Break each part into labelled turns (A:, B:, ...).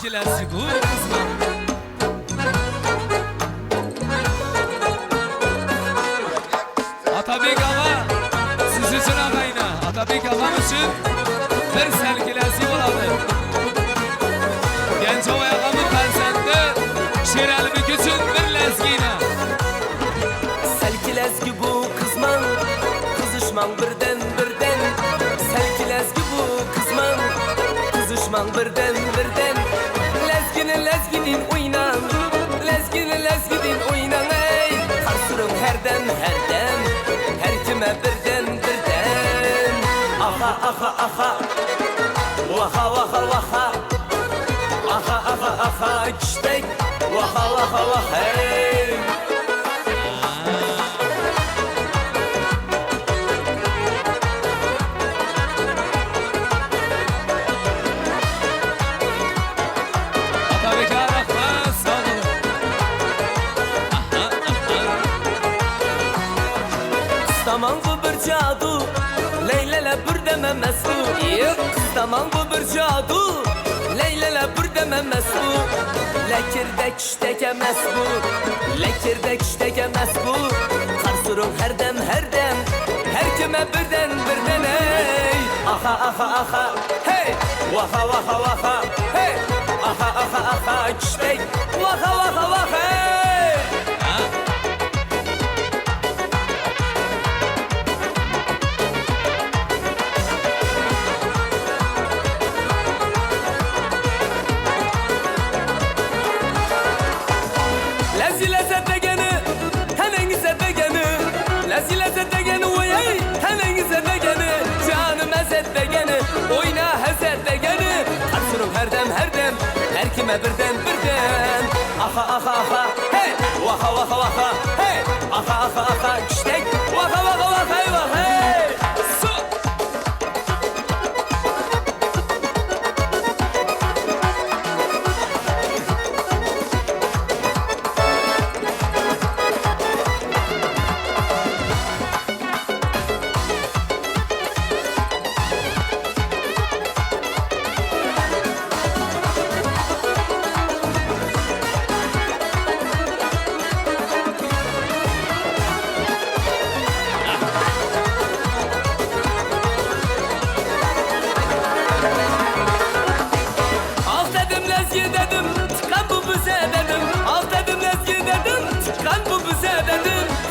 A: Sergilensin bu kızlar. Atabek Ağa, siz için ağayına, Atabek Ağam için bir sergilensin oladı. Genç Hava Ağamın kalsende, Şirelbik için bir lezgine.
B: Sergilezgi bu kızman, kızışman birden. Sergilezgi bu kızman, kızışman birden. Lezginin oynan, lezginin oynan ey. Karsırın herden, her kime birden. Aha, aha, çiçek, vaha, hey.
A: Atabek Ağa rahmet, sağ olun.
B: Staman bu bir cadu, leylele bir deme mesu. Staman bu bir cadu, leylele bir deme mesu. Lekirdek iştek emes bu, Karsırın her dem, her kime birden ey. Aha, hey, vaha, hey. Aha, iştek, vaha, hey. Lezzet degeni, tenenize degeni. Lezzet degeni, oyay, tenenize degeni. Canım ezet degeni, oyna hezet degeni. Karsırım her dem, her kime birden. Aha, hey, vaha, hey. Aha, çiçek, vaha, hey.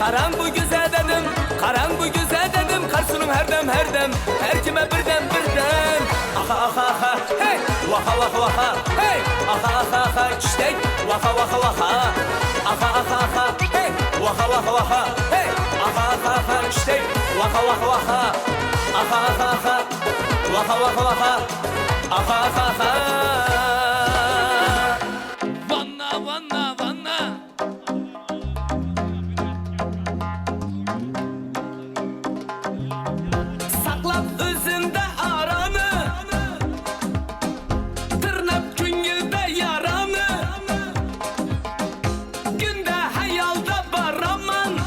B: Karan bu güzel dedim, Karsırım her dem, her kime birden. Aha, hey, vaha, hey. Aha, çiçek, vaha. Aha, hey, vaha, hey. Aha, çiçek, vaha. Aha.
A: Vanna.
B: Saklap özünde aranı, tırnap küngülde yaranı. Günde hayalda baraman,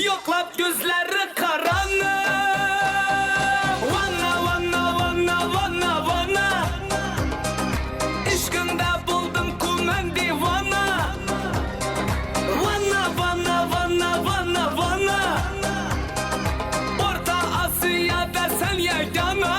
B: yoklap gözleri karanı. Vanna. İşkinde buldum kumen divana. Vanna. Orta Asya'da sen yegana.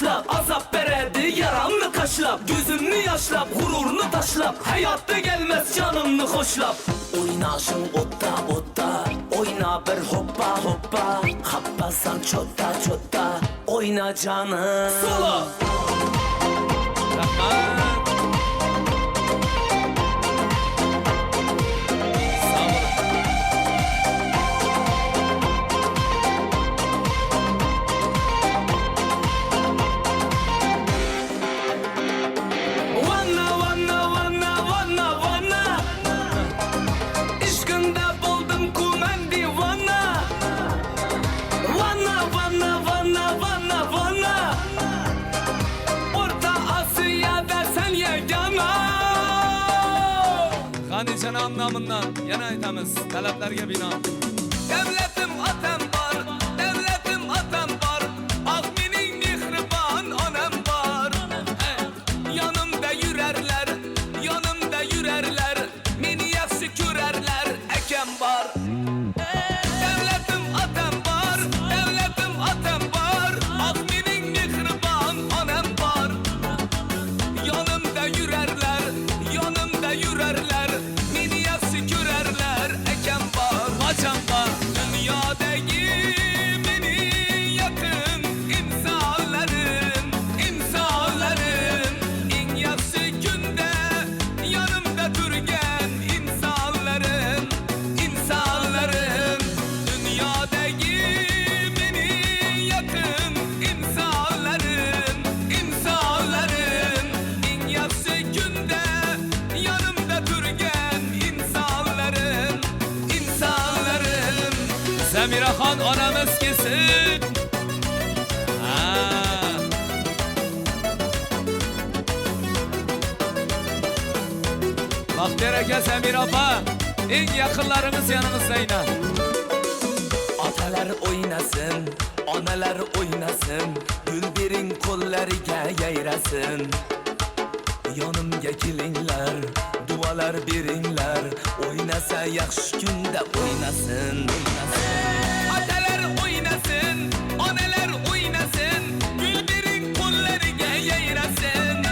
B: taşlap azap beredi yaramını kaşlap gözümni yaşlap gururunu taşlap hayatta gelmez canımni hoşlap oynaşın otta otta oyna bir hoppa hoppa happasan çotta çotta oyna canım solo
A: Rahmat. Sağ olun.
B: Vanna vanna vanna vanna vanna İşkında buldum kumen divana Vanna vanna vanna vanna vanna Orta Asya'da sen yegana
A: Ganican anlamından yana aytamiz talablarga binoan.
B: Devletim atam var, devletim atam var Ah mening mehribon onam var Yanımda yürerler, yanımda yürerler Meni yaxshi ko'rarlar, akam var Devletim atam var, devletim atam var Ah mening mehribon onam var Yanımda yürerler, yanımda yürerler Meni yaxshi ko'rarlar, akam var
A: Qachon bor?
B: Dünyadaki beni yakın insanların, insanların En yaxshi günde yanımda durgan insanların, insanların Dünyadaki beni yakın insanların, insanların En yaxshi günde yanımda durgan insanların, insanların
A: Zamiraxon onamiz kelsin. Ha. Baxtiyor aka, Zamira opa, eng yaqinlarimiz yanimizdayna.
B: Atalar oynasın, analar oynasın Gülbirin kollariga yayrasın Yanımga kelinglar, dualar beringlar Oynasa yaxshi kunda oynasın Atalar oynasın, analar oynasın Gülbirin kollariga yayrasın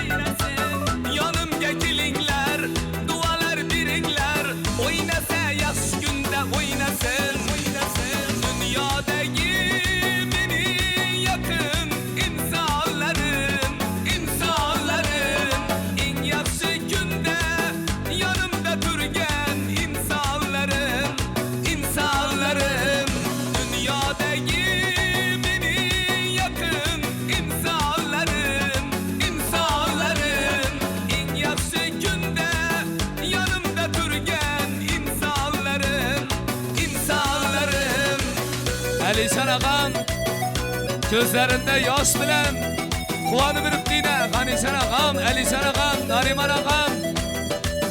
B: Yanımga kelinglar, dualar beringlar Oynasa yaxshi kunda oynasın Dünyadaki beni yakın insanların, insanların En yaxshi günde yanımda durgan insanların, insanların Dünyadaki beni yakın insanların, insanların En yaxshi günde yanımda durgan insanların, insanların
A: Alishan agam ko'zlarida yosh bilan quvonib yuribdiyda. Ganishan agam, Alishan agam, Nariman agam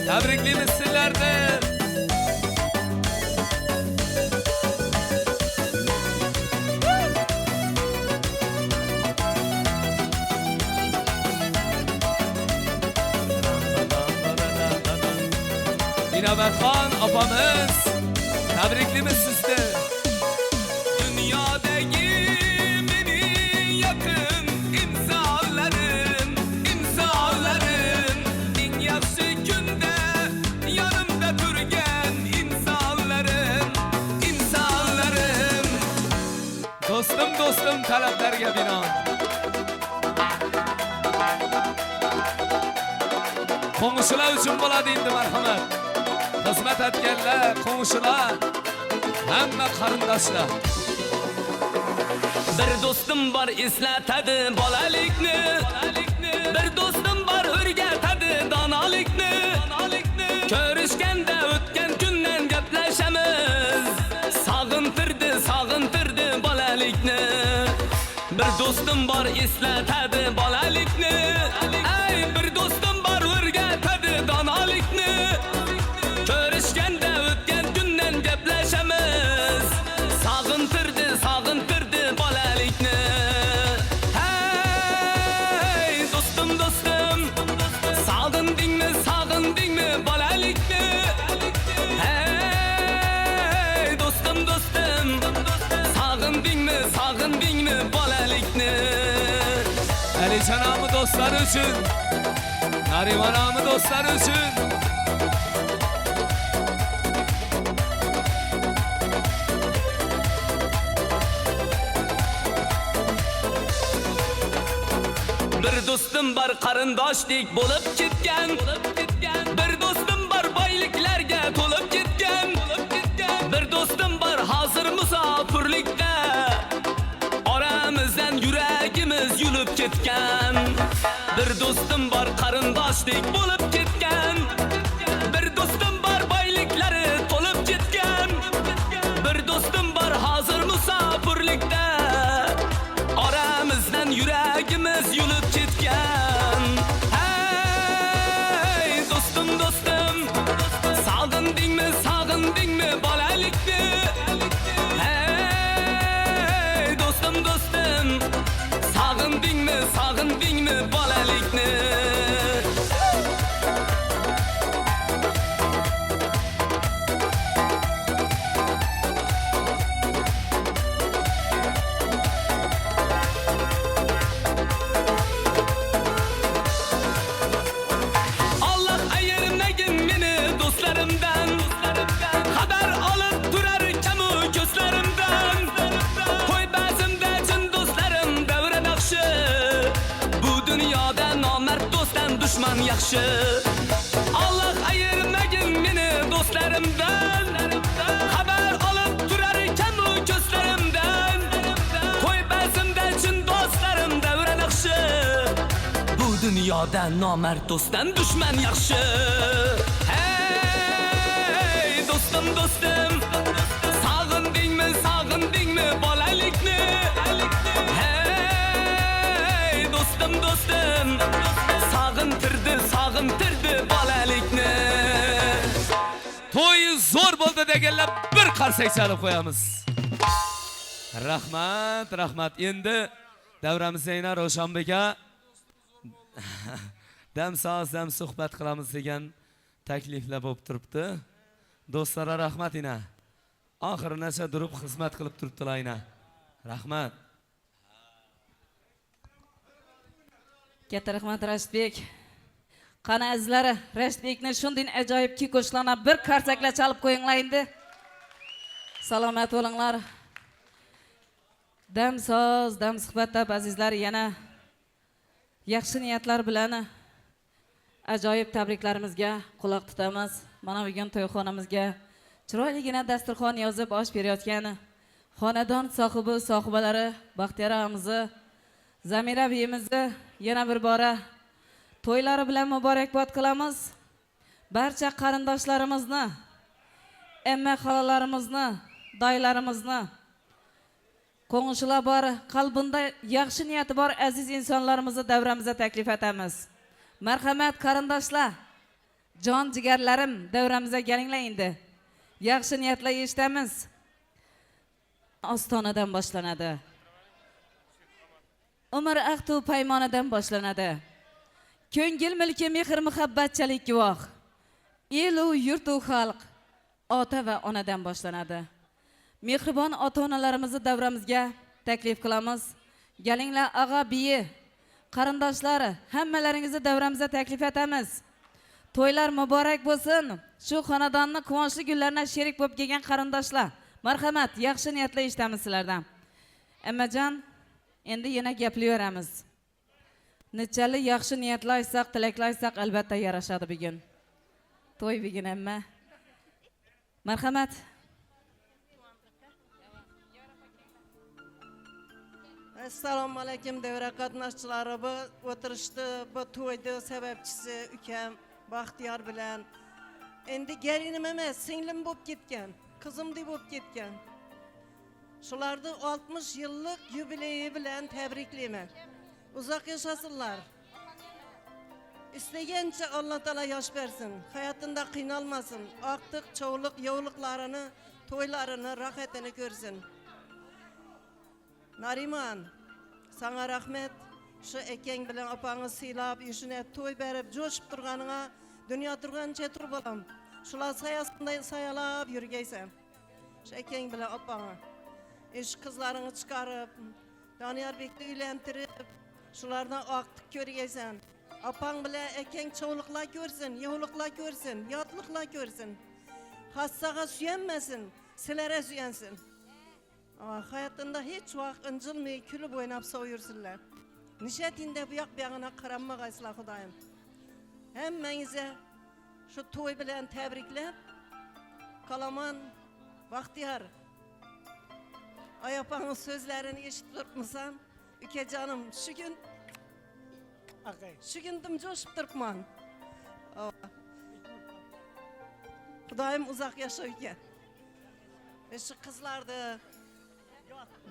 A: tabriklaymiz sizlarni. Inobatxon opamiz tabriklaymiz sizni.
B: Dünyadaki beni yakın insanların, insanların En yaxshi günde yanımda durgan insanların, insanların
A: Do'stim talablarga binoan. Qo'ng'ishilar uchun bo'ladi endi marhamat. Xizmat etganlar, qo'ng'ishilar, hamma qarindoshlar.
B: Bir do'stim bor eslatadi bolalikni Bir do'stim bor o'rgatadi donolikni Ko'rishganda o'tgan kundan gaplashamiz Sog'intirdi bolalikni Bir do'stim bor eslatadi bolalikni Ay bir do'stim bor o'rgatadi donolikni Ko'rishganda o'tgan kundan gaplashamiz Sog'intirdi bolalikni Hey do'stim sog'indingmi bolalikni Hey do'stim sog'indingmi bolalikni
A: Ayşen ağamı dostları için, Nariman ağamı dostları için.
B: Bir dostum var qarindoshlik bo'lib ketgan. Bir dostum var boyliklarga to'lib ketgan. Bir dostum var hozir musofirlikda. Oramizdan yuragimiz yulib ketgan. Bir dostum var qarindoshlik bo'lib ketgan. Bir dostum var boyliklari to'lib ketgan. Bir dostum var hozir musofirlikda. Oramizdan yuragimiz yulib ketgan. Hey dostum dostum, sog'indingmi bolalikni? Hey dostum dostum, sog'indingmi bolalikni? Haber alıp durar kamu gözlerimden. Koy bazımda cin dostlarım devre nakşı. Bu dünyada namert dostdan düşman yakşı. Allah ayırmagin meni dostlarımdan. Haber alıp durar kamu gözlerimden. Koy bazımda cin dostlarım devre nakşı. Bu dünyada namert dostdan düşman yakşı. Dostum dostum, sog'indingmi bolalikni? Hey dostum dostum, sog'intirdi bolalikni.
A: To'y zo'r bo'ldi deganlar bir qarsak chalib qo'yamiz. Rahmat. Endi davramiz yana Ravshanbek aka dam so'z dam suhbat qilamiz degan takliflar bo'lib turibdi. Do'stlara rahmat ina. Oxirigacha turib xizmat qilib turibdilar ina. Rahmat.
C: Katta rahmat Rashidbek. Qani azizlari, Rashidbekni shunday ajoyib kuy qo'shiqlarni bir qarsakla chalib qo'yinglar endi. Salomat bo'linglar. Dam so'z, dam suhbatda azizlar yana yaxshi niyatlar bilan ajoyib tabriklarimizga quloq tutamiz. Mana bugun to'yxonamizga chiroyligina dasturxon yozib osh berayotgan xonadon sohibalari Baxtiyor og'amizni, Zamira biyimizni yana bir bora to'ylari bilan muborakbod qilamiz. Barcha qarindoshlarimizni, amma xolalarimizni, daylarimizni, qo'ng'ishlar bor, qalbida yaxshi niyati bor aziz insonlarimizni davramizga taklif etamiz. Marhamat qarindoshlar, jon jigarlarim, davramizga kelinglar endi. Yaxshi niyatlar eshitamiz. Ostonadan boshlanadi. Umr aqdu paymonadan boshlanadi. Ko'ngil milki mehr muhabbatchalik guvoh. El u yurt u xalq, ota va onadan boshlanadi. Mehribon ota-onalarimizni davramizga taklif qilamiz. Kelinglar og'a biyi, qarindoshlari, hammalaringizni davramizga taklif etamiz. To'ylar muborak bo'lsin. Shu xonadonni quvonchli kunlarga sherik bo'lib kelgan qarindoshlar, marhamat, yaxshi niyatlar eshitamiz sizlardan. Ammajon, endi yana gaplayveramiz. Nechali yaxshi niyatlar aytsak, tilaklar aytsak albatta yarashadi bugun. To'y bugun amma. Marhamat.
D: Assalomu alaykum davra qatnashchilari, bu o'tirishdi, bu to'yda sababchisi ukam Baxtiyor bilan. Endi gelinim emas, singlim bo'lib ketgan, qizimdek bo'lib ketgan. Shularni 60 yillik yubileyi bilan tabriklayman. Uzoq yashasınlar. İstegancha Alloh taolo yosh bersin, hayotida qiynalmasin, aqtiq, cho'vliq, yovliqlarini, to'ylarini, rohatini ko'rsin. Nariman, sana rahmet. Şu ekeng bilan opаңыз siylab, ishine to'y berib, jo'shib turganыңа, dunyo turgancha turib olam. Shular sayasında sayalab yurgaysan. Şu ekeng bilan opaڭa. Ish qizlarini chiqarib, Doniyorbekni uylantirib, Şulardan aktık görgeysen. Apan bile eken çoğulukla görsün, yavulukla görsün, yatlıkla görsün. Hassaga süyenmesin, silere süyensin. Ama hayatında hiç vakt ıncılmay, külüp oynap soyursunlar. Nişetinde bu yak bir yana karanma gaysla Hudayım. Hemmenize şu toy bilen tebriklep, Kalaman, Bahtiyar, Ayapan'ın sözlerini eşit durmuşsan, Üke canım şu gün dım coşup durpman. Hudayım uzak yaşa Üke. Şu kızlardı,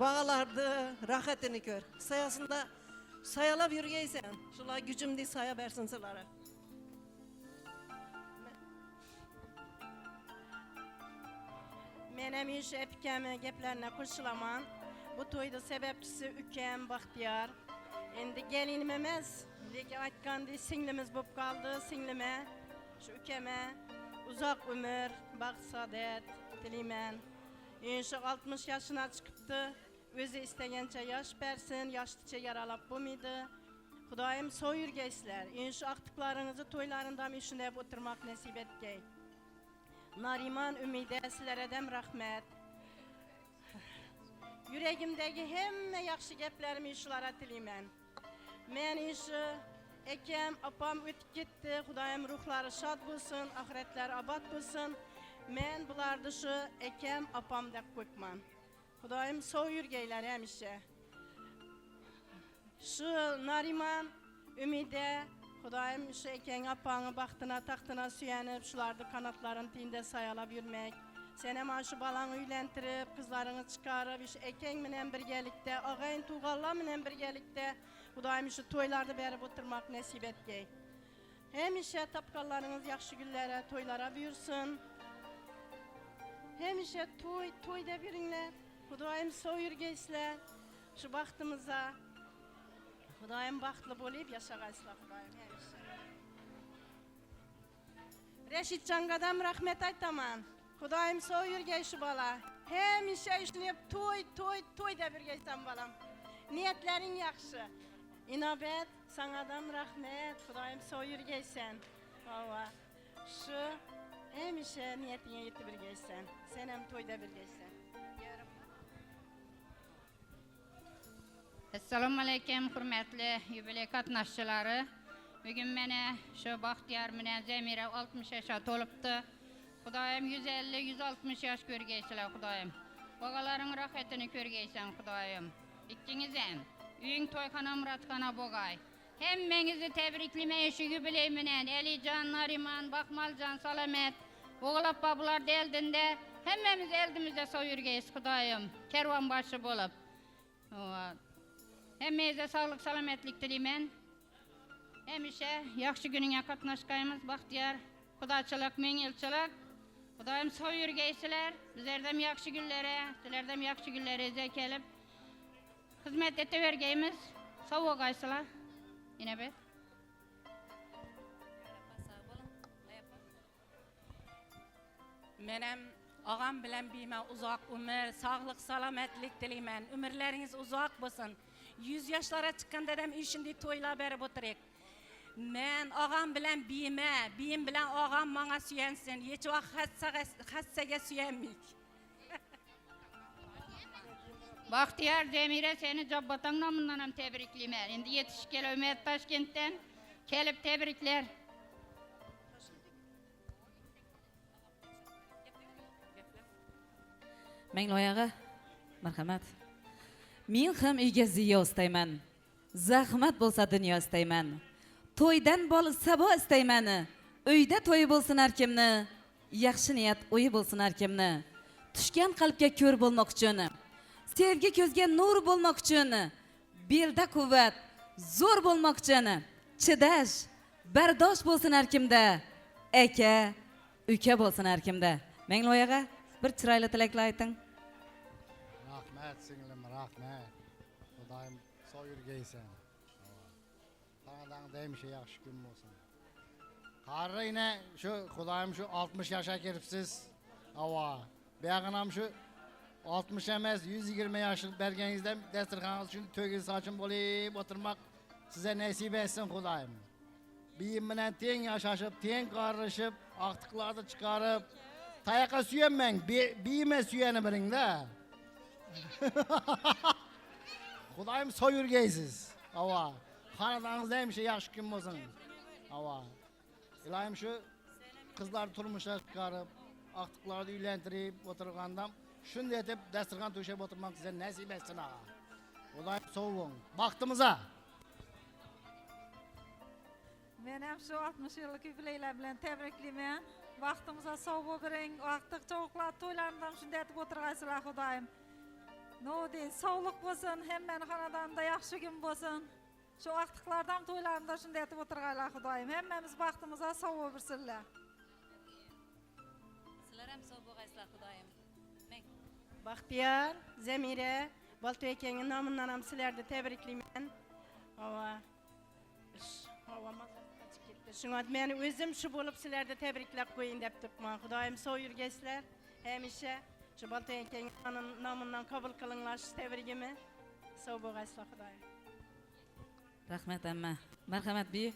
D: bağlardı, rahatını gör. Sayasında sayalap yürgeysen, şular gücüm diye saya versin sılara.
E: Menem iş epkeme geplerine koşulaman. Bu toyda sebepçisi Ükem, Bahtiyar. Endi gelinim emez. Lekin aytganda singlimiz bop kaldı, singlime. Şu Ükeme uzak ömür, baxt saadet dileymen. Şu 60 yaşına çıkıptı. Özü istegençe yaş bersin, yaşlıça yaralap bulmaydı. Hudayım soyurgeysler. Şu aktıklarınızı toylarında işinep oturmak nasip etgey. Nariman Ümide sizlere dem rahmet. Yüreğimdeki hemme yaxşı geplerimi işlara tileymen. Men işi ekem apam ötüp gitti. Hudayım ruhları şad bulsun, ahiretler abad bulsun. Men bular dışı ekem apam dep koyman. Hudayım soyurgeyler hemişe. Şu Nariman Ümide Hudayım şu eken apanı baktına tahtına süyenip şularda kanatların tinde sayalap yürmek. Sen hemen şu balanı üylentirip kızlarını çıkarıp şu eken minen birgelikte, ağayın tuğalla minen birgelikte Hudayım şu toylarda berip oturmak nasip etgey. Hem işe tapkallarınız yaxşı güllere, toylara büyürsün. Hem işe toy da birinler. Hudayım soyurgeysler şu baktımıza. Hudayım baktlı bolayıp yaşagayslar Hudayım hemşe. Reşit Cangadam rahmet aytaman. Hudayım soyurgey şu bala. Hemşe işleyip toy da birgeysen balam. Niyetlerin yaxşı. İnabet sanadam rahmet. Hudayım soyurgeysen. Valla. Şu hemşe niyetine yetti birgeysen. Sen hem toyda birgeysen.
F: Assalamu alaikum hürmetli yubiley katnaşçıları. Bugün mene şu Bahtiyar menen Zemire 60 yaşa toluptu. Hudayım 150-160 yaş görgeysiler Hudayım. Bogaların rahatını görgeysen Hudayım. İkkinizem, üyün toykana muratkana bogay. Hemmenizi tebriklime şu yubiley menen Elican, Nariman, Bakmalcan, Salamet. Boğulap babular deldinde hemmemiz eldimizde soyurgeyiz Hudayım. Kervan başı bolup. Hemmenize sağlık, salametlik dileymen. Hemişe yaxşı gününe katnaşkayımız Bahtiyar. Kudaçılık, menyilçılık. Hudayım soyurgeysiler. Bizlerden yaxşı güllere, sizlerden yaxşı güllere kelip hizmet etevergeyimiz. Sağ gaysılar. Yine bet.
E: Menem ağam bilen bime uzak ömür, sağlık, salametlik dileymen. Ömürleriniz uzak bulsun. 100 yaşlara çıkan dedem işinde toyla berip oturayım. Men ağam bilen biyim bilen ağam bana süyensin. Hiç vakt hassege süyenmeyik.
F: Bahtiyar Zemire seni Cabbatan namından hem tebrikleymen. Şimdi yetişik gel Ömer Taşkent'ten kelip tebrikler.
C: Mengloyaga marhamat. Men ham uyga ziyo istayman. Zahmat bo'lsa dunyo istayman. To'ydan bol sabo istayman. Uyda to'y bo'lsin har kimni. Yaxshi niyat o'yi bo'lsin har kimni. Tushgan qalbga ko'r bo'lmoq uchun, sevgi ko'zga nur bo'lmoq uchun, belda quvvat, zo'r bo'lmoq uchun, chidash, bardosh bo'lsin har kimda. Aka, uka bo'lsin har kimda. Mengloyaga bir chiroyli tilaklar ayting.
G: Rahmet singlim, rahmet. Hudayım soyurgeysen. Sanadan demiş yaxşı gün olsun. Qarı yine şu Hudayım şu 60 yaşa giripsiz. Ava. Beğenam şu 60 emez 120 yaş bergenizden destirkanınız için tögül saçın bolayıp oturmak size nasip etsin Xudoyim. Biyim bilen teng yaşaşıp, teng karışıp, aktıklarda çıkarıp, tayaka süyenmen, biyime süyeni birin de. Xudoyim soyurgeysiz. Ava. Xanadanızda hemşe yaxşı kim olsun. Ava. İlayim şu kızlar turmuşa çıkarıp, aktıklarda üylentirip oturgandam. Şunu etip dasturxon to'shab o'tirmoq size nasip etsin ağa. Xudoyim so'g'ing. Baxtimiza.
H: Men ham shu 60 yillik yubileylar bilan tabriklayman. Vaqtimizga sog' bo'ling, vaqtlik cho'qlar to'ylardan shunday etib o'tirgaysizlar Xudoyim. Nodin sog'lik bo'lsin, hammani xonadonida yaxshi kun bo'lsin. Shu vaqtliklardan to'ylarida shunday etib o'tirgaylar Xudoyim. Hammamiz vaqtimizga sog' bo'lsinlar.
C: Sizlar ham sog' bo'lgaysizlar Xudoyim.
E: Baxtiyar, Zemire, Balto ekenin namından ham sizlerdi tebriklayman. Hava. Hava mazatçı gitti. Şuna men özüm şu bolup sizlerdi tebriklep koyun dep turpman. Xudoyim soy yurgeysizler. Hemişe şu Balto ekenin namından kabul kılınlar şu tebrigimi. Soy bo'lgaysizlar Xudoyim.
C: Rahmat amma. Marhamat bi.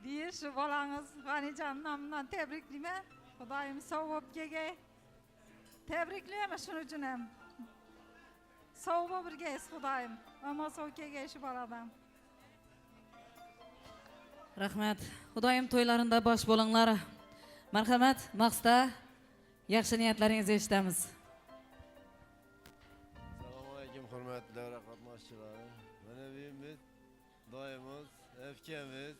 H: Bir şu bolangiz G'anijon nomidan tabriklayman. Xudoyim sog' bo'lib kelgay. Tabriklayman shuning uchun ham. Sog' bo'lib birgaysiz Xudoyim. Ammo sog' kelgay shu boladan.
C: Rahmat. Xudoyim to'ylarında bosh bo'linglar. Marhamat, maqsada yaxshi niyatlaringizni eshitamiz.
I: Assalomu alaykum hurmatli davra qatnashchilari. Mana biz doimiz, efkamiz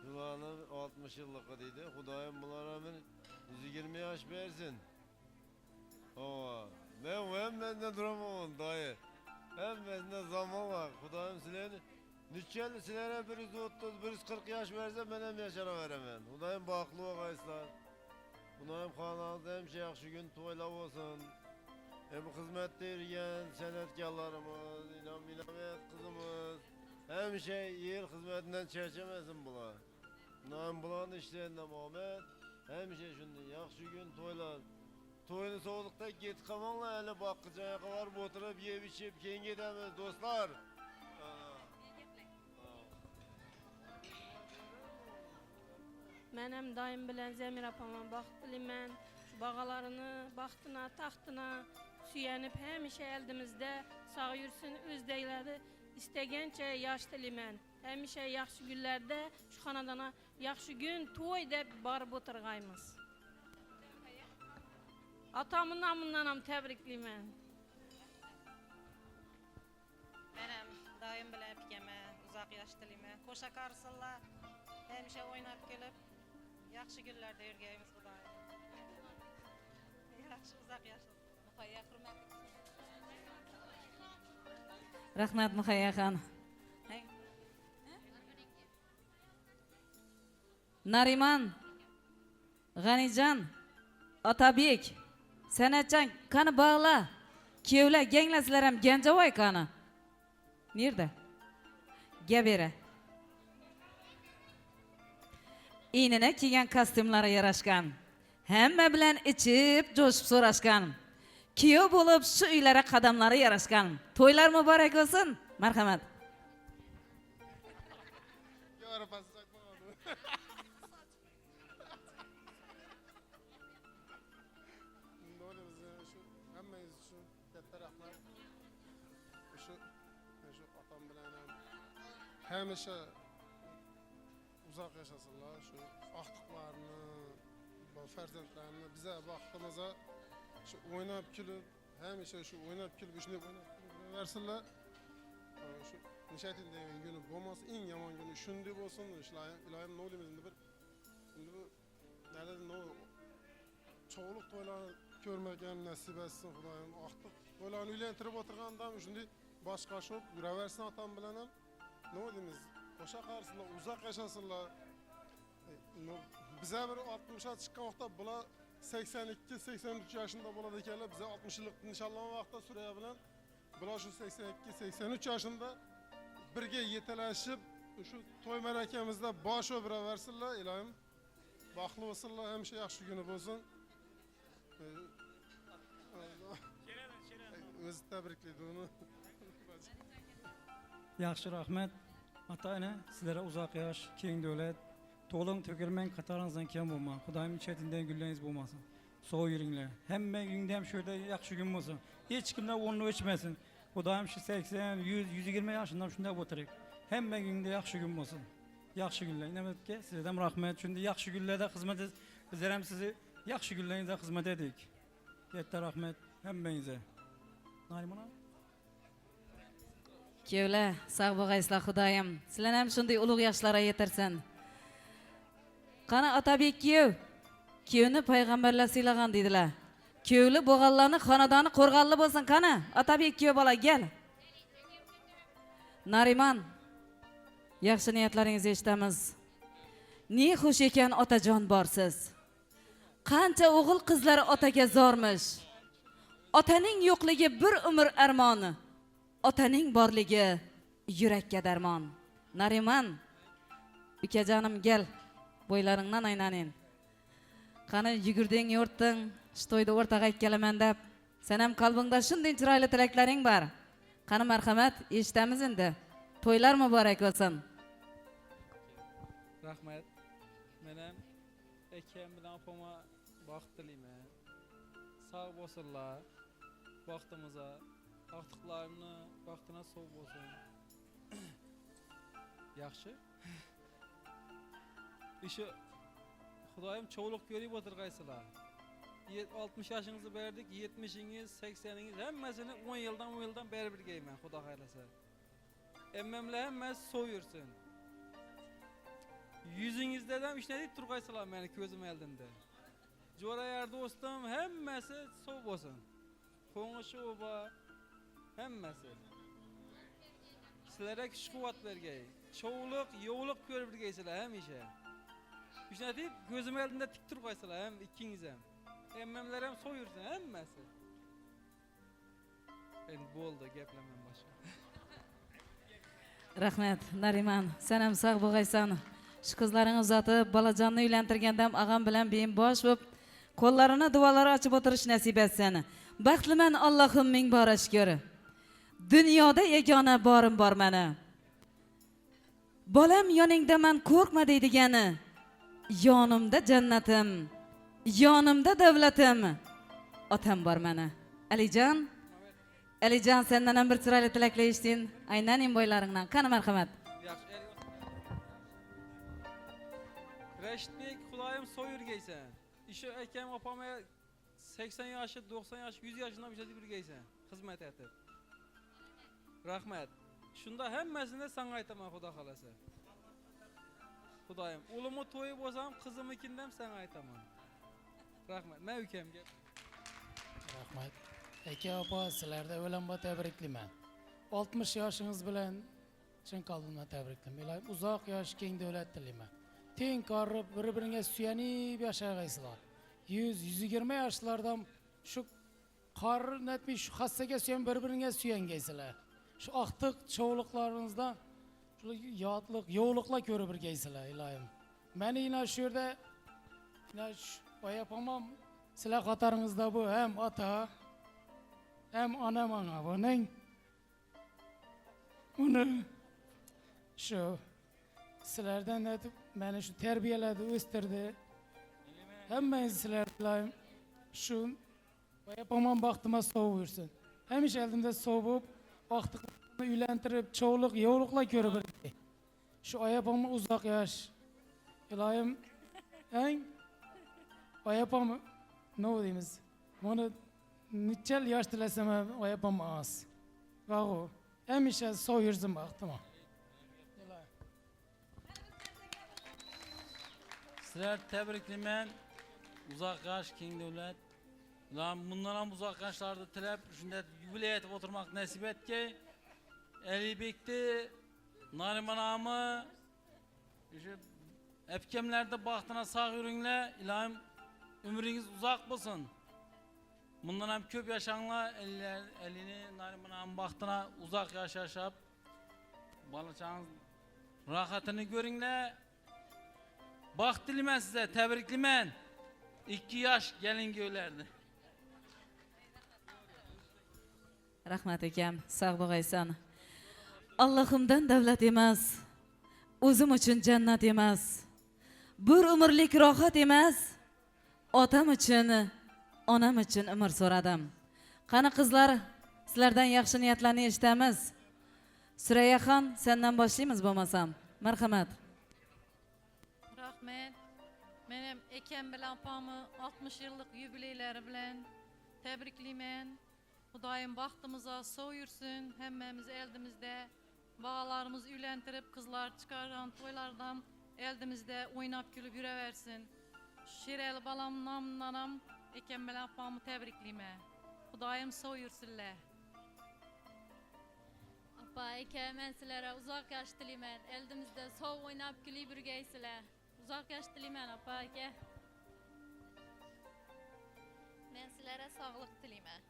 I: bularni 60 yillik deydi. Xudoyim bularga 120 yosh bersin. Ben hemmezden duramam dayı. Hemmezden zaman var. Xudoyim sizlerni Nüçkelli sizlere 130, 140 yaş verse ben hem yaşara veremem. Xudoyim baklı olgaysızlar. Xudoyim xonanızda hem yaxşı gün to'ylab olsun. Hem hizmetde yürüyen senetkarlarımız, inamet kızımız, hem yer hizmetinden çerçemesin bular. Xudoyim buların işlerinden Muhammed, hem şunda yaxşı gün to'ylar. To'yni soğukta git kamanla hele bakıcaya kadar oturup yiyip içip keyin gidemiz dostlar.
J: Men hem daim bilen Zemir apama baxt dilayman. Şu bağalarını, baxtına, taxtına süyenip hemişe eldimizde sağ yursun özdeyleri istegençe yaş dilayman. Hemişe yaxşı günlerde şu xonadona yaxşı gün to'y deb barib o'tirgaymiz. Atamın namından ham tebriklayman.
K: Men ham doim bilan fikama uzoq yosh tilayman. Qo'sha qarsınlar, hamisha o'ynab kelib, yaxshi kunlarda yurgaymiz Xudoyim. Yaxshi uzoq yashaysiz. Muhayya hurmatli.
C: Rahmat Muhayyaxon. Nariman, G'anijon, Otabek, Sanatchan qani bağla. Kuyovlar, ganglasizlar ham Ganjavoy qani. Nerda? Gabera. Inini kiygan kostyumlari yarashgan. Hamma bilan ichib, jo'shib so'rashgan. Kuyov bo'lib shu uylara qadamlari yarashgan. To'ylar muborak bo'lsin. Marhamat.
L: Hemişe uzak yaşasınlar şu aktıklarını, farzandlarını bize baktığımızda şu oynayıp gülüp, hemişe şu oynayıp gülüp, işini oynayıp gülüp versinler. Şu nişatin deyin günü olmaz, en yaman günü şundi olsun, İlayim ne olayım bir, şimdi bu nerede ne çoğuluk toylarını görmegen nasip etsin Xudoyim. Aktık toylarını üylentirip oturgandan şimdi başka şop, yüreversin atam bilenem. Ne olayımız? Boşa karşısında uzak yaşasınlar. Bize bir 60'a çıkan vakta bula 82-83 yaşında bula dikerler. Bize 60 yıllık nişanlama vakta süreye bilen. Bula şu 82-83 yaşında birge yetelaşıp şu toy merakemizde baş öbüre versinler. İlayim baklı olsunlar. Hem şey yaxşı günü olsun. Özü tebrikliydi onu.
M: Yaxşı rahmet. Ata-ana, sizlere uzak yaş, keng devlet, to'lim to'kilmang qatarыңızdan kam bo'lma. Xudoyim chetinden gullarınız bo'lmasin. Sog' yuringlar. Hamma yungda ham shu yerda yaxshi kun bo'lsin. Hech kimdan o'rni o'chmasin. Xudoyim shu 80, 100, 120 yaşından shunday o'tirik. Hamma yungda yaxshi kun bo'lsin. Yaxshi kunlar. Nimaga sizlardan rahmat. Shunday yaxshi kunlarda xizmat et. Bizlar ham sizni yaxshi kunlaringizda xizmat edik. Katta rahmat hammangizga. Narimon aka.
C: Kuyovlar, sog' bo'lgaysizlar Xudoyim. Sizlar ham shunday ulug' yoshlarga yetirsin. Qani Otabek kuyov. Kuyovni payg'ambarlar siylagan dedilar. Kuyovli bo'g'anlarning xonadoni qo'rg'onli bo'lsin qani. Otabek kuyov bola gel. Narimon, yaxshi niyatlaringizni eshitamiz. Ne xush ekan otajon borsiz. Qancha o'g'il qizlari otaga zormish. Otaning yo'qligi bir umr armoni. Otaning borligi yurakka darmon. Narimon, ukajonim gel. Bo'ylaringdan aynanin. Qani yugurding, yo'rtding, shtoyda o'rtaga kelaman deb. Sen ham qalbingda shunday chiroyli tilaklaring bor. Qani marhamat, eshitamiz endi. To'ylar muborak bo'lsin.
N: Rahmat. Men ham akam bilan opama baxt tilayman. Sog' bo'lsinlar. Baxtimiza, baxtliqlarini baxtına sog' bo'lsin. Yaxshi. İşi Xudoyim çoğuluk ko'rib o'tirgaysizlar. 60 yaşınızı berdik, 70'iniz, 80'iniz hammasini 10 yıldan beri birgeyman, Xudo xayrlasa. Emmemle hammasi so'yursin. Yüzünüzde de iş ne deyip turgaysizlar meni ko'zim eldimde. Jo'rayar do'stim hammasi sog' bo'lsin. Qo'ng'ishi oba hammasi. Sizlarga kuch-quvvat bergay. Çoğuluk, yo'qlik ko'rib birgaysizlar hamisha. Ish ne deyip gözüm eldimde tik turgaysizlar ham ikkiniz ham. Emmemler ham so'yursin hammasi. Endi bo'ldi, gaplamam boshqa.
C: Rahmat, Narimon, sen ham sog' bo'lgaysan. Shu qizlaring uzatib, bolajonni uylantirgandam ag'am bilan beyin bosh bo'lib, qo'llarini duolari ochib o'tirish nasib etsin. Baxtliman Allohim ming bora shukr. Dunyoda yagona borim bor meni. Bolam yoningdaman qo'rqma deydigani. Yonimda jannatim, yonimda davlatim. Otam bor meni. Alijon, sendan ham bir chiroyli tilaklar eshitdin. Aynaning bo'ylaringdan. Qani marhamat.
N: Reşitbek, Xudoyim so'yurgaysan. İşi akam opama 80 yaşı, 90 yaşı, 100 yaşından bir şey birgeysen. Xizmat etib. Rahmat. Shunda hammasini sana aytaman Xudo xolasa. Xudoyim, o'limni to'yib bo'lsam, qizimnikidan sana aytaman. Rahmat. Men ukamga.
O: Rahmat. Aka opa, sizlarda o'limni tabriklayman. 60 yoshingız bilan chin qalbimdan tabriklayman. Uzoq yosh, keng davlat tilayman. Teng qarib, bir-biringa suyanib yashaygaysizlar. 100-120 yoshlardan shu qarni etmay shu hassaga suyan bir-biringa suyangaysizlar. Shu aqtiq cho'g'liqlaringizdan shu yotliq, yo'qliqlar ko'rib birgaysizlar, ilohim. Meni yana shu yerda oyapamam sizlar qatoringizda bu ham ota, ham ona mana buning. Uni shu sizlardan aytib meni shu tarbiyaladi, o'stirdi. Hammangiz sizlar ilohim shu oyapamam baxtima sog' bo'lsin. Hamisha eldimda sog' bo'lib, vaqtni uylantirib, cho'g'liq, yo'qliqlar ko'rib birga. Shu oyapamni uzoq yosh. Ilohim, oyapam nima deymiz? Mana necha yosh tilasam oyapam oz. Vaqo, hamisha sog' yursin baxtima.
P: Sizler tebriklayman. Uzak yaş, keng davlat. Bundan ham uzak yaşlarda tilab, shunday yubiley etib oturmak nasip etki. Elibek'te Narimon amı epkemlerde baxtına sağ yürüngler. İlahim ömrünüz uzak olsun. Bundan hem köp yaşanlar, elini Narimon amı baxtına uzak yaşayıp balacağınız rahatını görünler. Baxt dilemen size, tebriklemen. 2 yaş gelin göylerdi.
C: Rahmat akam, sog' bo'lgaysan. Allohimdan davlat emas, o'zim uchun jannat emas, bir umrlik rohat emas, otam uchun, onam uchun umr so'radim. Qani qizlar, sizlardan yaxshi niyatlarni eshitamiz. Surayyaxon, sendan boshlaymiz bo'lmasam. Marhamat.
Q: Rahmet. Benim Ekem bilan opamı 60 yıllık yubileylari bilan tebriklayman. Xudoyim baxtımıza sov yursin. Hemmemiz eldimizde bağalarımız uylantirib, kızlar çıkaran toylardan eldimizde oynap gülüp yürüversin. Şirel balam namlanam Ekem bilan opamı tebriklayman. Xudoyim sov yursinlar.
R: Apa, aka, men sizlarga uzoq yosh tilayman. Eldimizda sov o'ynab kulib yurgaysizlar. Uzoq yosh tilayman, apa, aka. Men sizlarga sog'lik tilayman.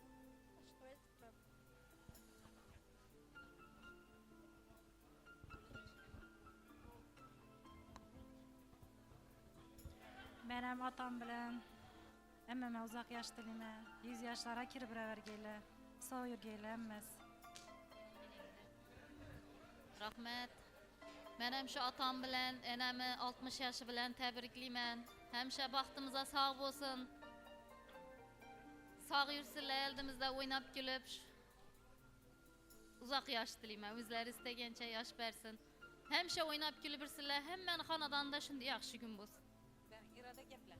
H: Men ham otam bilan hammama uzoq yosh tilayman. 100 yoshlarga kirib yuravergaylar. Sog' yurgaylar hammasi.
R: Rahmet. Men ham shu otam bilan enamni 60 yoshi bilan tabriklayman. Hemşe baxtımıza sağ bo'lsin. Sağ yursinlar, eldimizda o'ynab kulib. Uzoq yosh tilayman. O'zlari istagancha yosh bersin. Hemşe o'ynab kulib yursinlar. Hammani xonadonda shunday yaxshi kun bo'lsin.
J: İrada gaplar.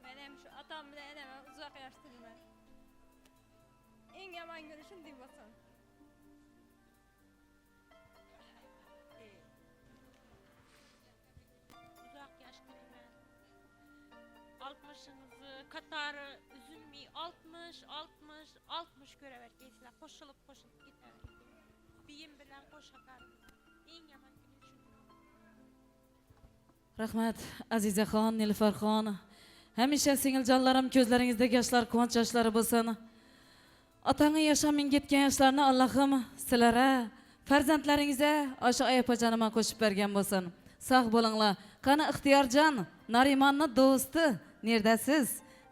J: Men ham shu otam bilan enamni uzoq yosh tilayman. Eng yomon kuni shunday bo'lsin.
S: Uzoq yosh tilayman. 60'ınızı Katarı üzülmeyi 60 ko'ravergaysizlar. Qo'shilib ketavergaysizlar. Biyim bilan qo'shakarım. Eng yomon kuni shunday.
C: Rahmat Azizaxon, Nilfarxon. Hamisha singiljonlarim ko'zlaringizdagi yoshlar quvonch yoshlari bo'lsin. Otangni yashamin ketgan yoshlarni Allohim sizlarga, farzandlaringizga o'sha oyapojanima qo'shib bergan bo'lsin. Sog' bo'linglar. Qani Ixtiyorjon, Narimanni do'sti, neredasiz?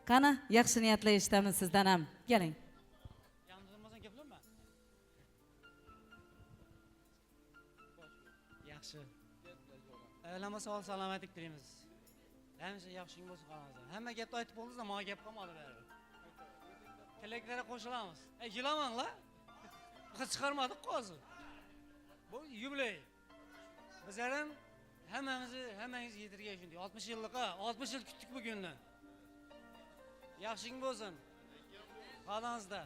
C: Qani yaxshi niyatlar eshitamiz sizdan ham. Keling.
T: Yonimizdan gaplarmi? Yaxshi. Avvalambor sog' salomatlik tilaymiz. Hamisha yaxshi bo'lsin xonamizda. Hamma gapni aytib bo'ldingiz, menga gap qolmadi baribir. Tilaklarga qo'shilamiz. Yilamanglar. Qiz chiqarmadik hozir. Bu yubiley. Bizlar ham hammangiz yetirgan shunday 60 yillikqa 60 yil kutdik bu kunni. Yaxshi kun bo'lsin. Xonangizda.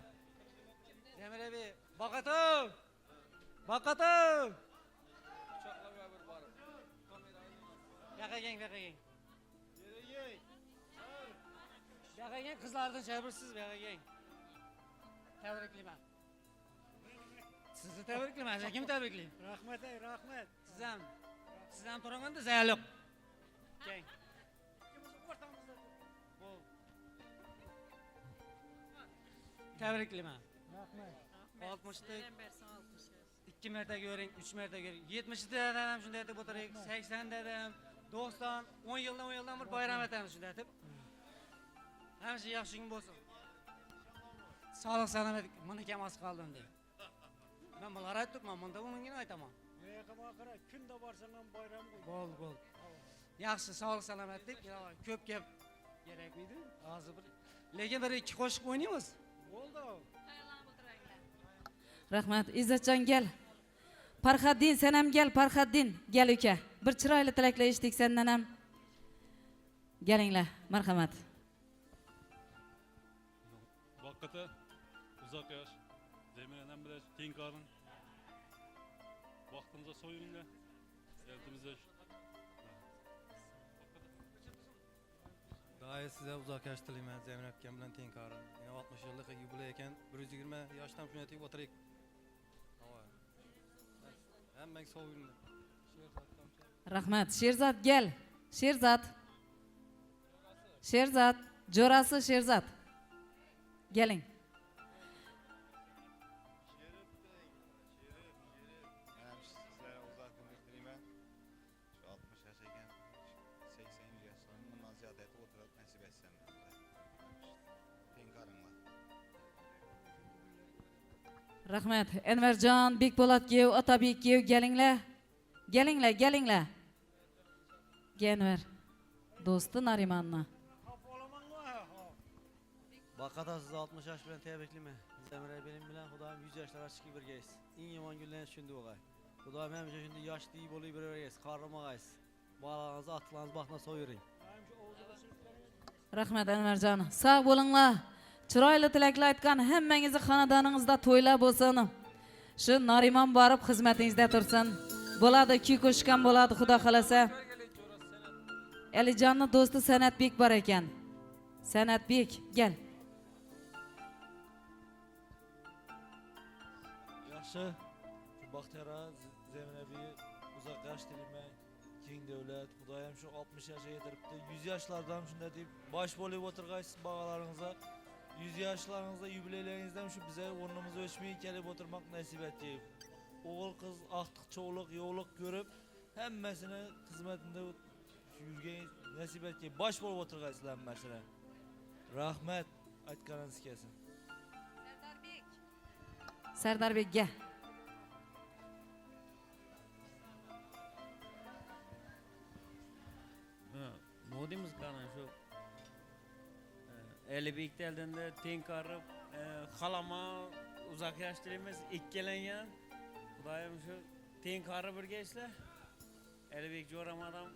T: Zemirabi, Baqatov. Baqatov. Baqagang. Baqagang qizlardan jabirsiz baqagang. Tabriklayman. Sizni tabriklayman. Kim tabriklaydi? Rahmat. Siz ham turganda zayliq. Keng. Tabriklayman. Rahmat. 60'da 2 marta ko'ring, 3 marta ko'ring. 70'da ham shunday deb o'tiraylik, 80'da ham, 90, 10 yildan bir bayram etamiz shunday deb. Hamma yaxshi kun bo'lsin. Sog'lik salomatlik, mana kamasi qoldim deb. Men bular aytdim, men bunda aytaman. Qara, kunda borsam ham bayram bo'ldi. Bo'ldi. Yaxshi, sog'lik salomatlik, ko'p gap kerakmidi? Hozir bir lekin bir ikki qo'shiq o'ynaymiz. Bo'ldi.
C: Rahmat. İzzatjon gel. Farhaddin sen ham gel, Farhaddin. Gel uka. Bir chiroyli tilaklar eshitdik sendan ham. Kelinglar, marhamat.
U: Vaqtda uzoq yosh. Zemindan bilan teng qorin. Vaqtimizda so'yinglar. Eldimizda
V: Do'y sizga uzoq yosh tilayman. Zemira akam bilan teng qorin. 60 yillik yubiley ekan, 120 yoshdan shunday tib o'tiraylik. Hammaga sog'inglar.
C: Rahmat. Sherzod gel. Sherzod. Jo'rasi Sherzod. Keling. Rahmat. Enverjon, Bekpo'latkiyev, Otabekkiyev, gelinglar. Gelinglar. Genver. Do'sti Narimanni.
A: Bakata siz 60 yaş bilen tebriklayman. Zemire benim bilen Xudoyim 100 yaşlara chiqib birgaysiz. Eng yomon kunlarni shunda o'g'ay. Xudoyim hamisha shunda yoshli bo'lib yuraverasiz, qarramag'aysiz. Bolalaringizni, otlaringizni baxtına so'yiring.
C: Rahmat Enverjon. Sog' bo'linglar. Chiroyli tilaklar aytgan hammangizni xonadoningizda to'ylar bo'lsin. Shu Nariman borib xizmatingizda tursin. Bo'ladi, kuy qo'shgan bo'ladi, Xudo xolasa. Alijonning do'sti San'atbek bor ekan. San'atbek, gel.
B: Yaxshi. Shu Baxtiyara Zemirabiy uzoq yosh tilayman. Keng davlat, Xudoyim shu 60 yoshga yetiribdi. 100 yoshlardan shunday deb bosh bo'lib o'tirg'aysiz bag'alaringizga. 100 yoshlarыңызda yubileylaringizdan shu bize o'rnimizni o'chmay kelib o'tirmoq nasib etdi. O'g'il qiz aqtiq cho'liq yo'liq ko'rib hammasini xizmatida yurgan nasib etdi. Bosh bo'lib o'tirg'aysizlar hammasini. Rahmat aytganingiz kelsin.
C: Sardarbekga.
W: Ne deyimiz kanan şu Elbek'te eldende tenkarıp halama uzak yaşlarımız ikkelen Xudoyim şu tenkarı bir geçler. Elbek joramadan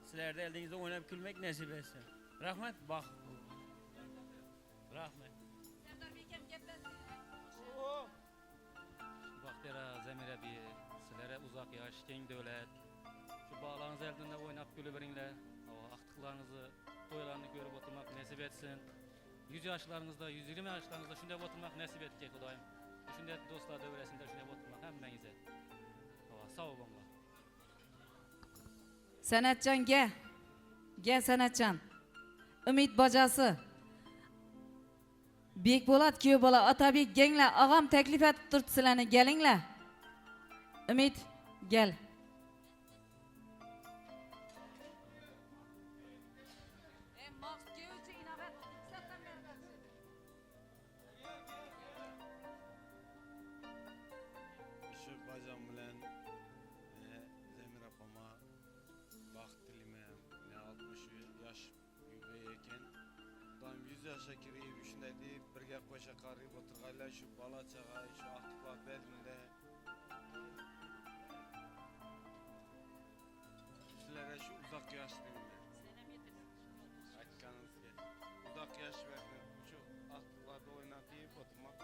W: sizlerde eldinizde oynayıp gülmek nasip etsin. Rahmet bak. Rahmet.
V: Baxtiyara Zemirabiy sizlere uzak yaş, keng davlat. Şu bağlarınız eldinde oynayıp gülebiringlar. Aqtiqlarınızı, toylarını görüp oturmak nasip etsin. 100 yaşlarınızda, 120 yaşlarınızda şunday oturmak nasip etki Xudoyim. Şunday dostlar dövresinde şunday oturmak hammangizga. Sağ olunlar.
C: San'atjon ga San'atjon. Umid bojasi. Bekpo'lat kuyov bola Otabek genglar, og'am taklif etib turibdi sizlarni, kelinglar. Umid, gel.
I: Şu bacam bilen Zemir apama baxt dilimem. Ne 60 yaş yubayken tam 100 yaşa kirib shunday deb birga qo'sha qarib o'tirganlar shu bola chaqa shu aqtiqlar bedimda sizlarga shu uzoq yosh dilimlar aytganingizga uzoq yosh berdi shu aqtiqlarda o'ynatib o'tirmoq.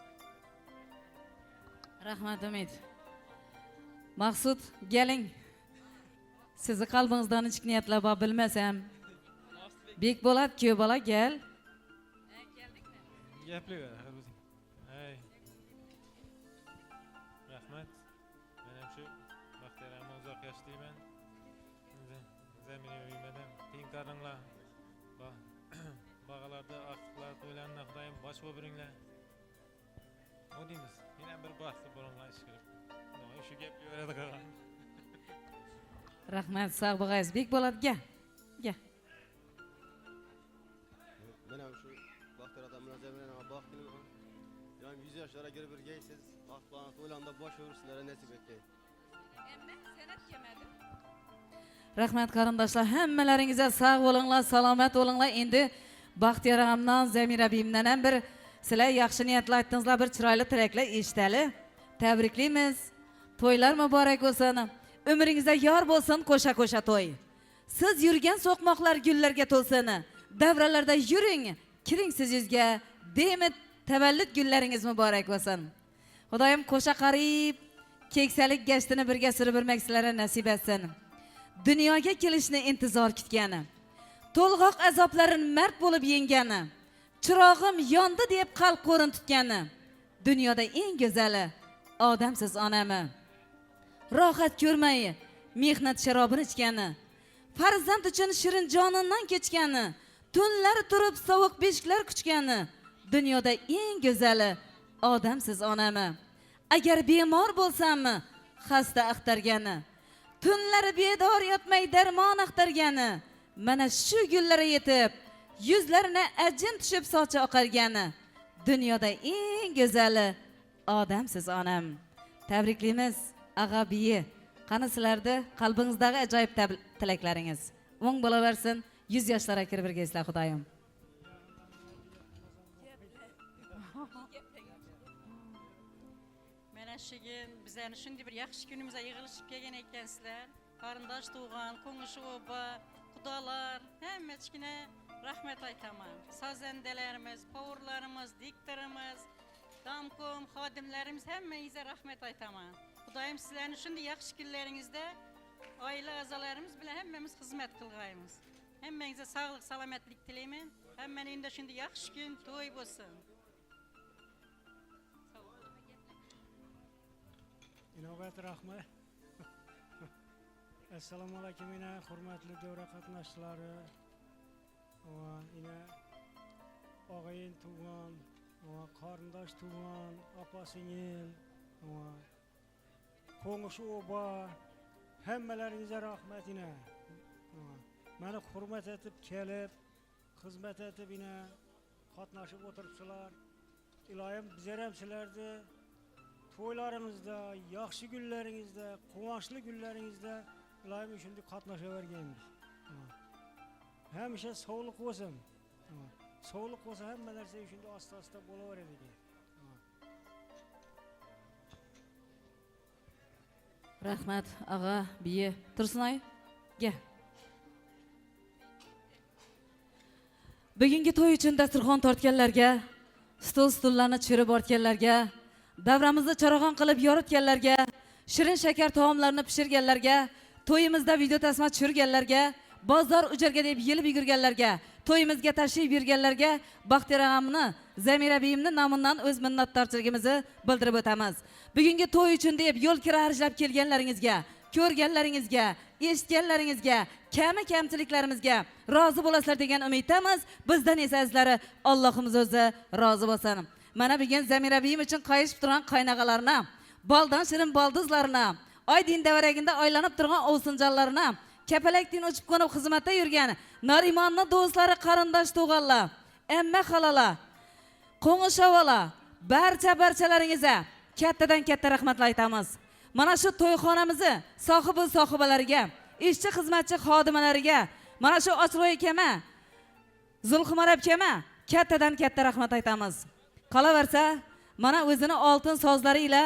C: Rahmat Umid. Maqsud, geling. Sizni qalbingizdan ichki niyatlar bor bilmasam. Bekpo'lat kuyov bola gel.
X: Gaplayver o'zing. Hey. Rahmat. Men ham shu Baxtiyaramni uzoq yashayman. Zemini uymadan tenkaringlar. Bag'alarda aqtiqlar to'ylarni Xudoyim bosh bo'ringlar. Ne deymiz? Yine bir bahsi borunlar ish qilib. Shu gaplayveradi qaran.
C: Rahmat, sog' bo'lg'aysiz. Bekpo'lat ga.
A: Men ham shu Baxtiyaradan bilan Zemirani baxtilim. Yani 100 yaşlara girib birgaysiz. Aqtiqlarni to'ylarida bosh bo'risizlar nasib etgay.
C: Rahmat qarindoshlar, hammalaringizga sog' bo'linglar, salomat bo'linglar. Endi Baxtiyaramdan, Zemirabiyimdan ham bir sizlar yaxshi niyatlar aytdingizlar, bir chiroyli tilaklar eshitali. Tabriklaymiz. To'ylar muborak bo'lsin. Umringizda yor bo'lsin, qo'sha to'y. Siz yurgan so'qmoqlar gullarga to'lsin. Davralarda yuring, kiring siz yuzga. Demet tavallud gullaringiz muborak bo'lsin. Xudoyim qo'sha qarib, keksalik gashtini birga surib yurmak sizlarga nasib etsin. Dunyoga kelishni intizor kutgani, to'lg'oq azoblarini mard bo'lib yengani, chirog'im yondi deb qalb qo'rin tutgani, dunyoda eng go'zali odamsiz onami. Rohat ko'rmay mehnat sharobini ichgani, farzand uchun shirin jonidan kechgani, tunlar turib sovuq beshiklar quchgani, dunyoda eng go'zali odamsiz onami. Agar bemor bo'lsammi, xasta axtargani, tunlari bedor yotmay darmon axtargani, mana shu gullara yetib, yuzlarına ajin tushib sochi oqargani, dunyoda eng go'zali odamsiz onam. Tabriklaymiz ag'a biyi. Qani sizlarda qalbingizdagi ajoyib tilaklaringiz. O'ng bo'laversin, 100 yoshlarga kirib birgaysizlar Xudoyim.
D: Mana shu gün bizlarni shunday bir yaxshi kunimizga yig'ilishib kelgan ekansizlar. Qarindosh tuğan, qo'ng'ishi oba, xudolar, hammasiga rahmat aytaman. Sazandalarimiz, povurlarimiz, diktorimiz, damkom, xodimlarimiz hammangizga rahmat aytaman. Xudoyim sizlarni shunday yaxshi kunlaringizda oila a'zolarimiz bilan hammamiz xizmat qilgaymiz. Hammangizga sog'lik, salomatlik tilayman. Hammaning endi shunday yaxshi kun, to'y bo'lsin.
M: Inobat rahmat. Assalomu alaykum ina hurmatli davra qatnashchilari va ina og'ayin tugan va qarindosh tugan, opa-singil va qo'ng'ish oba hammalaringizga rahmat ina. Meni hurmat etib kelib, xizmat etib ina qatnashib o'tiribsizlar. Iloyim bizlar ham sizlarni to'ylaringizda, yaxshi kunlaringizda, quvonchli kunlaringizda iloyim shunday qatnashaverganmiz. Hamisha sog'lik bo'lsin. Sog'lik bo'lsa hamma narsa shunday asta-asta bo'laveradi ekan.
C: Rahmat ag'a biyi. Tursunoy, ga. Bugungi to'y uchun dasturxon tortganlarga, stol-stullarni chirib ortganlarga, davramizda charog'on qilib yoritganlarga, shirin shakar taomlarni pishirganlarga, to'yimizda video tasma tushirganlarga, bozor ujarga deb yelib yugurganlarga, to'yimizga tashrif buyurganlarga Baxtiyor og'amni, Zamira beyimni nomidan o'z minnatdorchiligimizni bildirib o'tamiz. Bugungi to'y uchun deb yo'l kira harjlab kelganlaringizga, ko'rganlaringizga, eshitganlaringizga, kamchiliklarimizga rozi bo'lasizlar degan umiddamiz. Bizdan esa azizlari Allohimiz o'zi rozi bo'lsin. Mana bugun Zamira beyim uchun qayishib turgan qaynag'alarni, baldan shirin baldizlarni, Oydin davaragida aylanib turgan ovsinjonlarni, kapalakdan o'chib qo'nib xizmatda yurgan Narimonning do'stlari, qarindosh tug'anlar, amma xalalar, qo'ng'ishovalar, barchalaringizga kattadan katta rahmatlar aytamiz. Mana shu to'yxonamizni sohibalariga, ishchi xizmatchi xodimalariga, mana shu Ochroy akama, Zulxumar akama kattadan katta rahmat aytamiz. Qolaversa, mana o'zini oltin sozlari ila,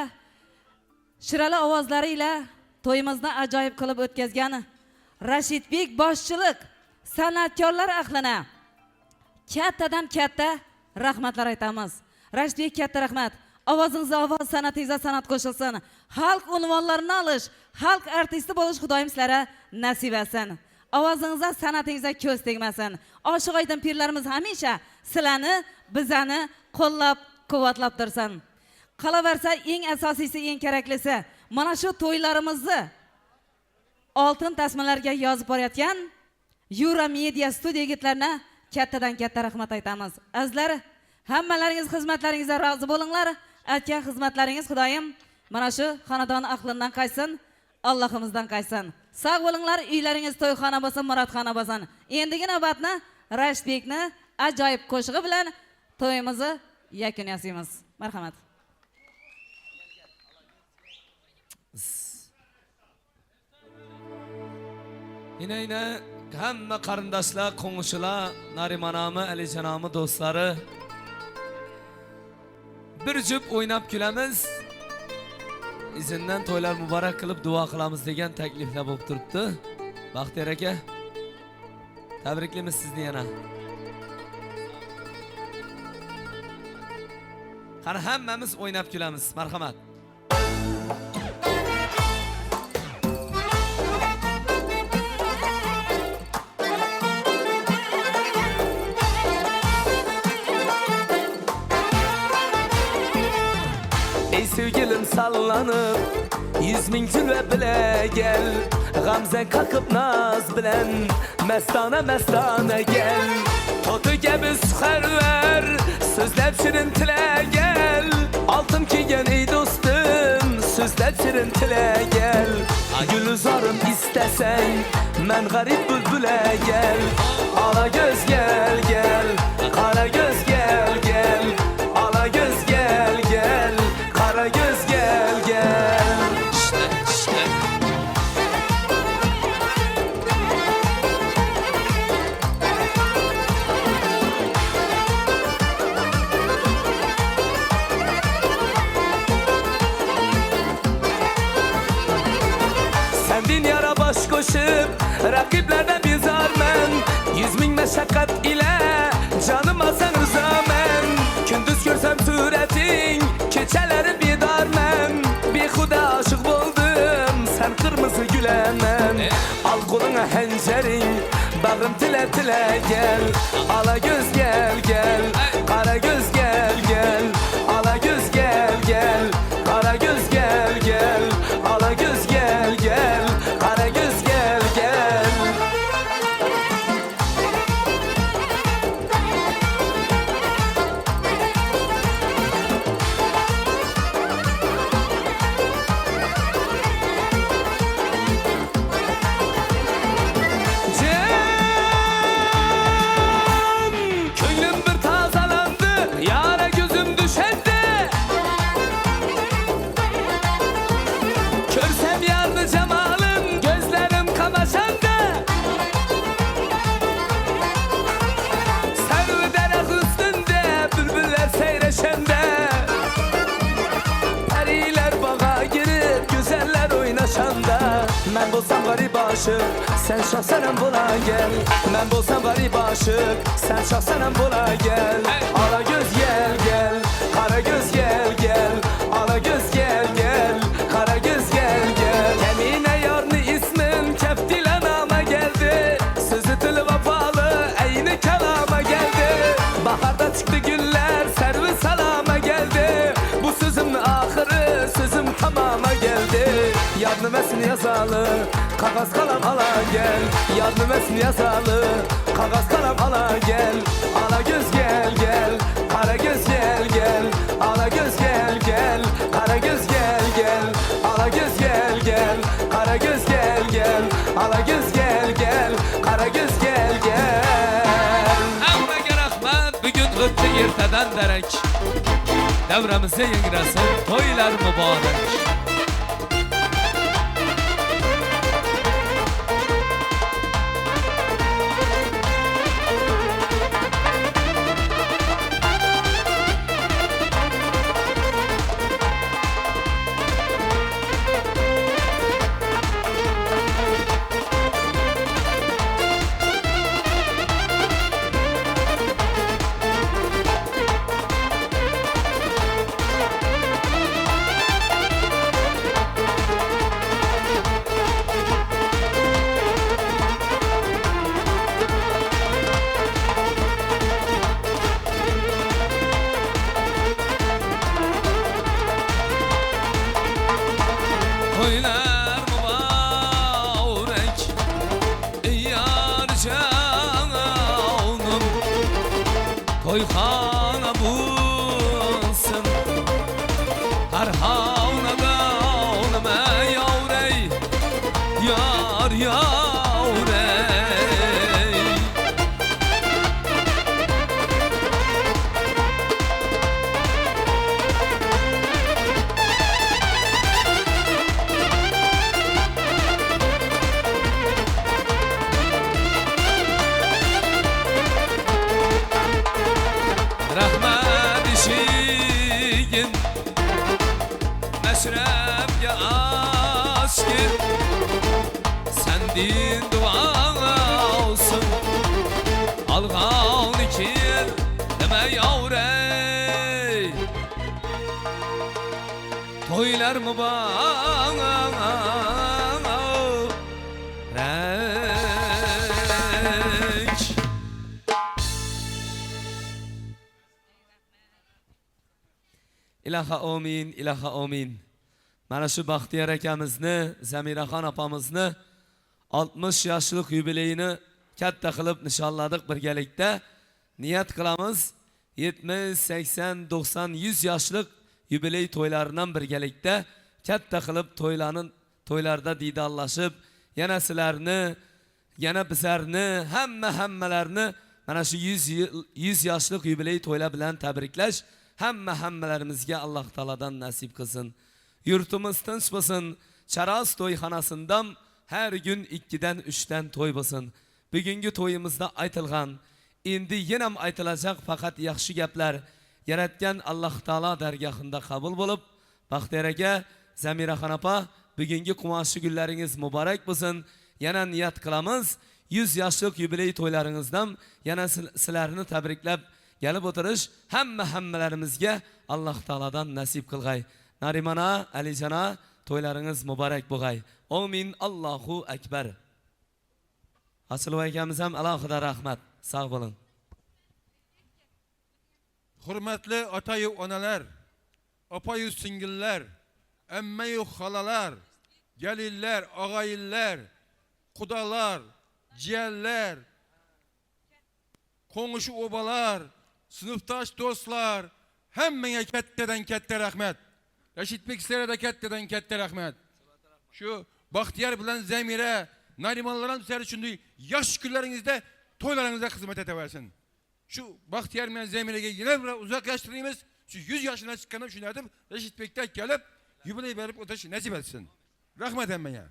C: shirali ovozlari ila to'yimizni ajoyib qilib o'tkazgan Rashidbek boshchilik san'atkorlar ahlina kattadan katta rahmatlar aytamiz. Rashidbek katta rahmat. Ovozingizga ovoz, san'atingizga san'at qo'shilsin. Xalq unvonlarini olish, xalq artisti bo'lish Xudoyim sizlarga nasib etsin. Ovozingizga, san'atingizga ko'z tegmasin. Oshiq Oydin pirlarimiz hamisha sizlarni, bizani qo'llab-quvvatlab tursin. Qolaversa, eng asosiysi, eng keraklisi, mana shu to'ylarimizni oltin tasmalarga yozib borayotgan Yura Media studiya yigitlarına kattadan katta rahmat aytamiz. Azizlar, hammalaringiz xizmatlaringizga rozi bo'linglar. Aytgan xizmatlaringiz Xudoyim mana shu xonadon ahlidan qaytsin, Allohimizdan qaytsin. Sog' bo'linglar, uylaringiz to'yxona bo'lsin, murodxona bo'lsin. Endigi navbatni Rashidbekni ajoyib qo'shig'i bilan to'yimizni yakun yasaymiz. Marhamat.
E: Yine hamma qarindoshlar, qo'ng'ishlar, Narimanami, Alijanami do'stlari bir jup o'ynab kulamiz. Izindan to'ylar muborak qilib duo qilamiz degan takliflar bo'lib turibdi. Baxtiyor aka, tabriklaymiz sizni yana. Qani hammamiz o'ynab kulamiz. Marhamat. Ey sevgilim sallanıp 100 bin cilve bile gel, Gamze kakıp naz bilen mestane gel. Totu gibi süher ver, sözlep şirin tile gel. Altın kiyen ey dostum, sözlep şirin tile gel. Gül uzarım istesen, men garip bülbüle gel. Ala göz gel gel, kara göz gel gel. Ala göz gel gel, kara Kara göz gel gel. İşte. Sendin yara baş koşup rakiplerden bizarmen 100.000 meşakkat ile canıma sen rızamen. Gündüz görsem suretin keçeleri bidarmen. Bir huda aşık oldum sen kırmızı gülemen. Al koluna hencerin bağım tile tile gel. Ala göz gel gel, kara göz gel gel. Ala göz gel gel, kara göz gel gel. Ala göz gel gel, kara göz gel gel. Könlüm bir tazalandı, yara gözüm düşendi. Körsem yardı cemalın, gözlerim kamaşandı. Sarı derek üstünde, bülbüller seyreşende. Periler bağa girip, güzeller oynaşanda. Ben bulsam garip aşık, sen şahsenem bula gel. Ben bulsam garip aşık, sen şahsenem bula gel. Ala göz gel gel, kara göz gel gel. Ala göz gel gel, kara göz gel gel. Kemine yarını ismin keftilen ama geldi. Sözü tülü vafalı, eyni kelama geldi. Baharda çıktı güller, servi salama geldi. Bu sözümün ahırı, sözüm tamama geldi. Yardım etsin yazalı, kağıt kalem ala gel. Yardım etsin yazalı, kağıt kalem ala gel. Ala göz gel gel, kara göz gel gel. Ala göz gel gel, kara göz gel gel. Ala göz gel gel, kara göz gel gel. Ala göz gel gel, kara göz gel gel. Hammaga rahmat, bugün o'tdi ertadan darak. Davramizni yangrasin, to'ylar muborak. Toylar mübarek, yar canım. Toyxana bulsun, har havnada onime yavrey. Yar yavrey. Rahmat işigin, meşrepge aşkın. Sendin dua olsun, alğan ikil deme yavrey. Toylar mübarek. İlaha amin, ilaha amin. Mana shu Baxtiyor akamizni, Zamiraxon opamizni 60 yoshlik yubileyini katta qilib nishonladik birgalikda. Niyat qilamiz 70, 80, 90, 100 yoshlik yubiley to'ylaridan birgalikda katta qilib to'ylarda diydorlashib, yana sizlarni, yana bizlarni, hammalarni mana shu 100 yoshlik yubiley to'ylar bilan tabriklash hammalarimizga Alloh taoladan nasib qilsin. Yurtimiz tinch bo'lsin. Charaz to'yxonasidan her gün 2'den 3'ten to'y bo'lsin. Bugungi to'yimizda aytilgan, endi yana ham aytilajak faqat yaxshi gaplar yaratgan Alloh taolo dargohida qabul bo'lib, Baxtiyor aka, Zamiraxon opa, bugungi qumoshli kunlaringiz muborak bo'lsin. Yana niyat qilamiz, 100 yoshlik yubiley to'ylaringizdan yana sizlarni tabriklab gelib o'tirish hammalarimizga Alloh taoladan nasib qilg'ay. Narimana, Alijana, to'ylaringiz muborak bo'lg'ay. Amin. Allohu akbar. Asıl akamiz ham alohida rahmat. Sağ bo'lin.
F: Hurmatli ota-yu onalar, opa-yu singillar, amma-yu xolalar, gelinler, ağayillar, qudalar, jiyanlar, qo'ng'ushi obalar, sinfdosh do'stlar, hammaga kattadan katta rahmat. Rashidbek sizlarga da kattadan katta rahmat. Şu Baxtiyor bilan Zamira, Narimanlar sizlar shunday yosh kunlaringizda to'ylaringizda xizmat etaversin. Şu Baxtiyor bilan Zamiraga yana bir uzoqlashtiramiz. Şu 100 yoshdan chiqqanim shunday deb Rashidbekdan kelib yubiley berib o'tish nasib etsin. Rahmat hammaga.